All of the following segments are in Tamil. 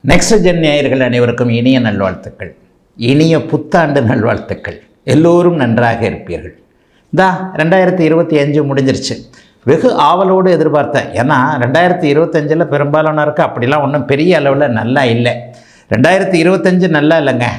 நெக்ஸ்ட் ஜென் நேயர்கள் அனைவருக்கும் இனிய நல்வாழ்த்துக்கள், இனிய புத்தாண்டு நல்வாழ்த்துக்கள். எல்லோரும் நன்றாக இருப்பீர்கள். 2025 முடிஞ்சிருச்சு. வெகு ஆவலோடு எதிர்பார்த்தேன். ஏன்னா 2025 பெரும்பாலானருக்கு அப்படிலாம் ஒன்றும் பெரிய அளவில் நல்லா இல்லை. 2025 நல்லா இல்லைங்க.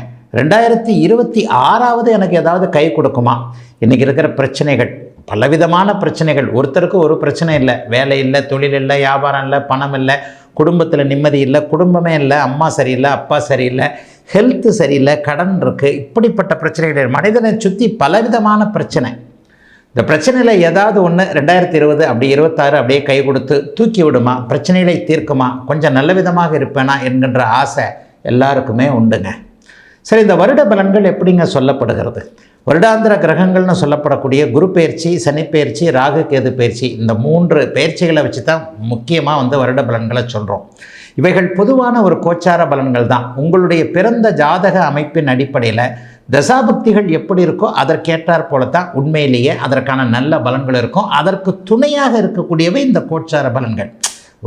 2026 எனக்கு ஏதாவது கை கொடுக்குமா? இன்றைக்கி இருக்கிற பிரச்சனைகள், பலவிதமான பிரச்சனைகள். ஒருத்தருக்கு ஒரு பிரச்சனை இல்லை. வேலை இல்லை, தொழில் இல்லை, வியாபாரம் இல்லை, பணம் இல்லை, குடும்பத்தில் நிம்மதி இல்லை, குடும்பமே இல்லை, அம்மா சரியில்லை, அப்பா சரியில்லை, ஹெல்த்து சரியில்லை, கடன் இருக்குது. இப்படிப்பட்ட பிரச்சனைகள் மனிதனை சுற்றி பலவிதமான பிரச்சனை. இந்த பிரச்சனையில் ஏதாவது ஒன்று 2020 அப்படி 26 அப்படியே கை கொடுத்து தூக்கி விடுமா, பிரச்சனைகளை தீர்க்குமா, கொஞ்சம் நல்ல விதமாக இருப்பேனா என்கின்ற ஆசை எல்லாருக்குமே உண்டுங்க. சரி, இந்த வருட பலன்கள் எப்படிங்க சொல்லப்படுகிறது? வருடாந்திர கிரகங்கள்னு சொல்லப்படக்கூடிய குரு பயிற்சி, சனி பயிற்சி, ராகு கேது பயிற்சி, இந்த 3 பயிற்சிகளை வச்சு தான் முக்கியமாக வருட பலன்களை சொல்கிறோம். இவைகள் பொதுவான ஒரு கோச்சார பலன்கள் தான். உங்களுடைய பிறந்த ஜாதக அமைப்பின் அடிப்படையில் தசாபக்திகள் எப்படி இருக்கோ அதற்கேற்றாற் போல தான் உண்மையிலேயே அதற்கான நல்ல பலன்கள் இருக்கும். அதற்கு துணையாக இருக்கக்கூடியவை இந்த கோச்சார பலன்கள்.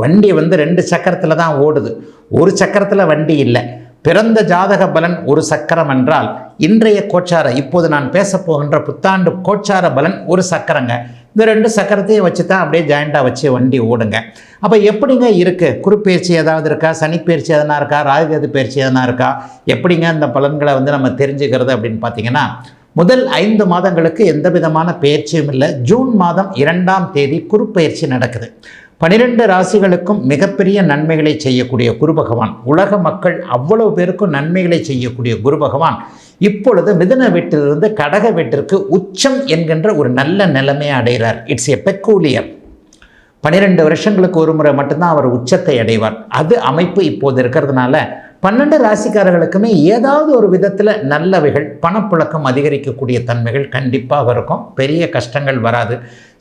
வண்டி 2 சக்கரத்தில் தான் ஓடுது, ஒரு சக்கரத்தில் வண்டி இல்லை. பிறந்த ஜாதக பலன் ஒரு சக்கரம் என்றால் இன்றைய கோச்சார, இப்போது நான் பேசப்போகின்ற புத்தாண்டு கோச்சார பலன் ஒரு சக்கரங்க. இந்த 2 சக்கரத்தையும் வச்சு தான் அப்படியே ஜாயிண்டாக வச்சு வண்டி ஓடுங்க. அப்போ எப்படிங்க இருக்குது? குருப்பெயர்ச்சி ஏதாவது இருக்கா? சனிப்பெயர்ச்சி எதனா இருக்கா? ராகுகேது பயிற்சி எதனா இருக்கா? எப்படிங்க இந்த பலன்களை நம்ம தெரிஞ்சுக்கிறது அப்படின்னு பார்த்தீங்கன்னா, முதல் 5 மாதங்களுக்கு எந்த விதமான பயிற்சியும் இல்லை. ஜூன் மாதம் 2ஆம் தேதி குருப்பெயர்ச்சி நடக்குது. 12 ராசிகளுக்கும் மிகப்பெரிய நன்மைகளை செய்யக்கூடிய குரு பகவான், உலக மக்கள் அவ்வளவு பேருக்கும் நன்மைகளை செய்யக்கூடிய குரு பகவான் இப்பொழுது மிதுன வீட்டிலிருந்து கடக வீட்டிற்கு உச்சம் என்கின்ற ஒரு நல்ல நிலைமையை அடைகிறார். It's a peculiar. 12 வருஷங்களுக்கு ஒரு முறை மட்டும்தான் அவர் உச்சத்தை அடைவார். அது அமைப்பு இப்போது இருக்கிறதுனால 12 ராசிக்காரர்களுக்குமே ஏதாவது ஒரு விதத்தில் நல்லவைகள், பணப்புழக்கம் அதிகரிக்கக்கூடிய தன்மைகள் கண்டிப்பாக இருக்கும். பெரிய கஷ்டங்கள் வராது.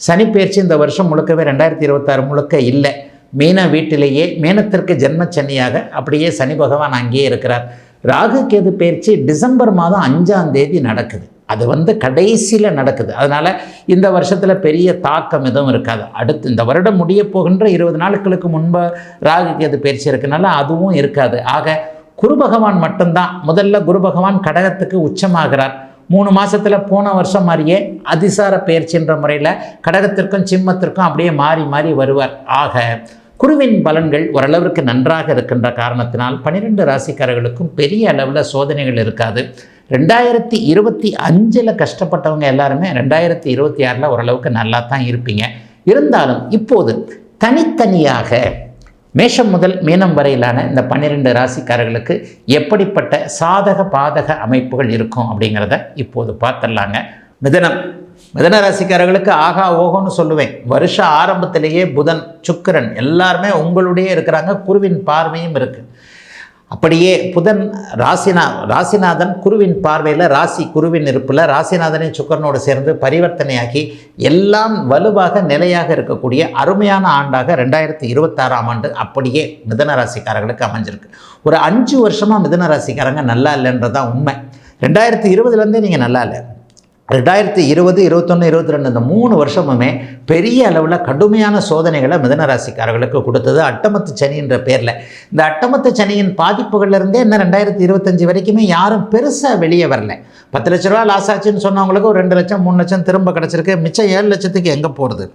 சனிப்பெயர்ச்சி இந்த வருஷம் முழுக்கவே 2026 முழுக்க இல்லை. மீன வீட்டிலேயே மீனத்திற்கு ஜென்மச்சனியாக அப்படியே சனி பகவான் அங்கேயே இருக்கிறார். ராகு கேது பயிற்சி டிசம்பர் மாதம் 5ஆம் தேதி நடக்குது. அது கடைசியில் நடக்குது. அதனால் இந்த வருஷத்தில் பெரிய தாக்கம் எதுவும் இருக்காது. அடுத்து இந்த வருடம் முடிய போகின்ற 20 நாட்களுக்கு முன்பு ராகு கேது பயிற்சி இருக்கனால அதுவும் இருக்காது. ஆக குரு பகவான் மட்டும்தான். முதல்ல குரு பகவான் கடகத்துக்கு உச்சமாகிறார். 3 மாதத்தில் போன வருஷம் மாதிரியே அதிசார பயிற்சின்ற முறையில் கடகத்திற்கும் சிம்மத்திற்கும் அப்படியே மாறி மாறி வருவார். ஆக குருவின் பலன்கள் ஓரளவிற்கு நன்றாக இருக்கின்ற காரணத்தினால் 12 ராசிக்காரர்களுக்கும் பெரிய அளவில் சோதனைகள் இருக்காது. 2025 கஷ்டப்பட்டவங்க எல்லாருமே 2026 ஓரளவுக்கு நல்லா தான் இருப்பீங்க. இருந்தாலும் இப்போது தனித்தனியாக மேஷம் முதல் மீனம் வரையிலான இந்த 12 ராசிக்காரர்களுக்கு எப்படிப்பட்ட சாதக பாதக அமைப்புகள் இருக்கும் அப்படிங்கிறத இப்போது பார்த்துடலாங்க. மிதன ராசிக்காரர்களுக்கு ஆகா ஓகோன்னு சொல்லுவேன். வருஷ ஆரம்பத்திலேயே புதன், சுக்கிரன் எல்லாருமே உங்களுடைய இருக்கிறாங்க. குருவின் பார்வையும் இருக்குது. அப்படியே புதன் ராசிநாதன் குருவின் பார்வையில், ராசி குருவின் இருப்பில் ராசிநாதனை சுக்கிரனோடு சேர்ந்து பரிவர்த்தனையாகி எல்லாம் வலுவாக நிலையாக இருக்கக்கூடிய அருமையான ஆண்டாக 2026ஆம் ஆண்டு அப்படியே மிதன ராசிக்காரர்களுக்கு அமைஞ்சிருக்கு. ஒரு 5 வருஷமாக மிதன ராசிக்காரங்க நல்லா இல்லைன்றதான் உண்மை. 2020 நீங்கள் நல்லா இல்லை. 2020, 2021, 2022 இந்த 3 வருஷமுமே பெரிய அளவில் கடுமையான சோதனைகளை மிதன ராசிக்காரர்களுக்கு கொடுத்தது அட்டமத்து சனின்ற பேரில். இந்த அட்டமத்து சனியின் பாதிப்புகள்லேருந்தே இன்னும் 2025 வரைக்குமே யாரும் பெருசாக வெளியே வரல. 10 லட்ச ரூபா லாஸ் ஆச்சுன்னு சொன்னவங்களுக்கு ஒரு 2 லட்சம் 3 லட்சம் திரும்ப கிடச்சிருக்கு. மிச்சம் 7 லட்சத்துக்கு எங்கே போகிறது?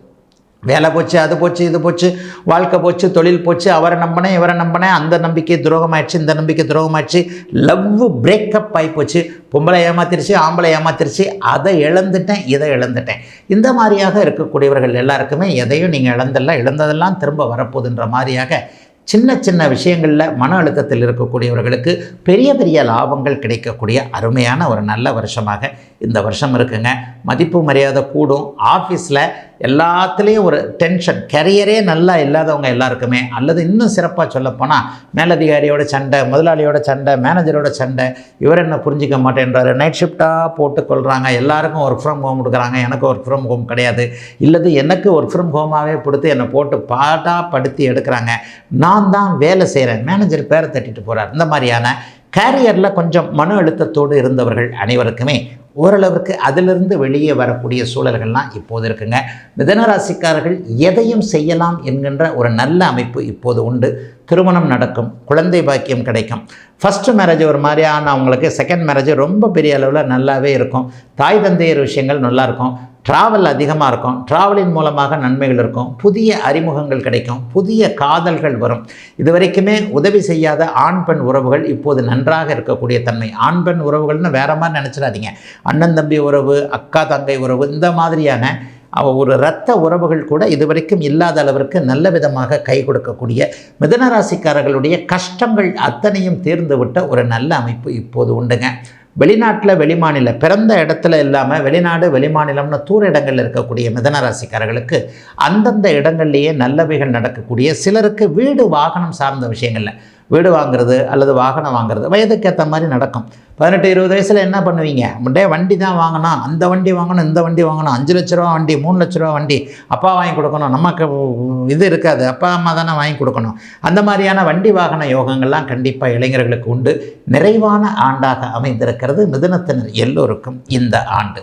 வேலை போச்சு, அது போச்சு, இது போச்சு, வாழ்க்கை போச்சு, தொழில் போச்சு, அவரை நம்பினேன், இவரை நம்பினேன், அந்த நம்பிக்கை துரோகமாயிடுச்சு, இந்த நம்பிக்கை துரோகமாயிடுச்சு, லவ் பிரேக்கப் ஆகிப்போச்சு, பொம்பளை ஏமாத்திருச்சு, ஆம்பளை ஏமாத்திருச்சு, அதை இழந்துட்டேன், இதை இழந்துட்டேன். இந்த மாதிரியாக இருக்கக்கூடியவர்கள் எல்லாருக்குமே எதையும் நீங்கள் இழந்ததெல்லாம் திரும்ப வரப்போகுதுன்ற மாதிரியாக சின்ன சின்ன விஷயங்களில் மன அழுத்தத்தில் இருக்கக்கூடியவர்களுக்கு பெரிய பெரிய லாபங்கள் கிடைக்கக்கூடிய அருமையான ஒரு நல்ல வருஷமாக இந்த வருஷம் இருக்குங்க. மதிப்பு மரியாதை கூடும். ஆஃபீஸில் எல்லாத்துலேயும் ஒரு டென்ஷன், கரியரே நல்லா இல்லாதவங்க எல்லாருக்குமே, அல்லது இன்னும் சிறப்பாக சொல்லப்போனால் மேலதிகாரியோட சண்டை, முதலாளியோட சண்டை, மேனேஜரோட சண்டை, இவர் என்ன புரிஞ்சிக்க மாட்டேன்றாரு, நைட் ஷிஃப்டாக போட்டுக்கொள்கிறாங்க, எல்லாருக்கும் ஒர்க் ஃப்ரம் ஹோம் கொடுக்குறாங்க, எனக்கு ஒர்க் ஃப்ரம் ஹோம் கிடையாது, இல்லது எனக்கு ஒர்க் ஃப்ரம் ஹோமாகவே கொடுத்து என்னை போட்டு பாடாப்படுத்தி எடுக்கிறாங்க, நான் தான் வேலை செய்கிறேன், மேனேஜர் பேரை தட்டிட்டு போகிறார். இந்த மாதிரியான கேரியரில் கொஞ்சம் மன அழுத்தத்தோடு இருந்தவர்கள் அனைவருக்குமே ஓரளவிற்கு அதிலிருந்து வெளியே வரக்கூடிய சூழல்கள்லாம் இப்போது இருக்குங்க. மிதுன ராசிக்காரர்கள் எதையும் செய்யலாம் என்கின்ற ஒரு நல்ல அமைப்பு இப்போது உண்டு. திருமணம் நடக்கும், குழந்தை பாக்கியம் கிடைக்கும். ஃபஸ்ட்டு மேரேஜ் ஒரு மாதிரியான அவங்களுக்கு, செகண்ட் மேரேஜ் ரொம்ப பெரிய அளவில் நல்லாவே இருக்கும். தாய் தந்தையர் விஷயங்கள் நல்லாயிருக்கும். ட்ராவல் அதிகமாக இருக்கும். ட்ராவலின் மூலமாக நன்மைகள் இருக்கும். புதிய அறிமுகங்கள் கிடைக்கும். புதிய காதல்கள் வரும். இதுவரைக்குமே உதவி செய்யாத ஆண் பெண் உறவுகள் இப்போது நன்றாக இருக்கக்கூடிய தன்மை. ஆண் பெண் உறவுகள்னு வேறு மாதிரி நினச்சிடாதீங்க. அண்ணன் தம்பி உறவு, அக்கா தங்கை உறவு, இந்த மாதிரியான ஒரு இரத்த உறவுகள் கூட இதுவரைக்கும் இல்லாத அளவிற்கு நல்ல விதமாக கை கொடுக்கக்கூடிய மிதுன ராசிக்காரர்களுடைய கஷ்டங்கள் அத்தனையும் தீர்ந்துவிட்ட ஒரு நல்ல அமைப்பு இப்போது உண்டுங்க. வெளிநாட்டில் வெளிமாநில பிறந்த இடத்துல இல்லாமல் வெளிநாடு வெளிமாநிலம்னு தூர இடங்களில் இருக்கக்கூடிய மிதுன ராசிக்காரர்களுக்கு அந்தந்த இடங்கள்லேயே நல்லவைகள் நடக்கக்கூடிய, சிலருக்கு வீடு வாகனம் சார்ந்த விஷயங்களில் வீடு வாங்குறது அல்லது வாகனம் வாங்குறது வயதுக்கு ஏற்ற மாதிரி நடக்கும். 18-20 வயசில் என்ன பண்ணுவீங்க? முன்னே வண்டி தான் வாங்கணும், அந்த வண்டி வாங்கணும், இந்த வண்டி வாங்கணும், 5 லட்ச ரூபா வண்டி, 3 லட்ச ரூபா வண்டி அப்பா வாங்கி கொடுக்கணும், நமக்கு இது இருக்காது, அப்பா அம்மா தானே வாங்கி கொடுக்கணும். அந்த மாதிரியான வண்டி வாகன யோகங்கள்லாம் கண்டிப்பாக இளைஞர்களுக்கு உண்டு. நிறைவான ஆண்டாக அமைந்திருக்கிறது மிதுனத்தினர் எல்லோருக்கும் இந்த ஆண்டு.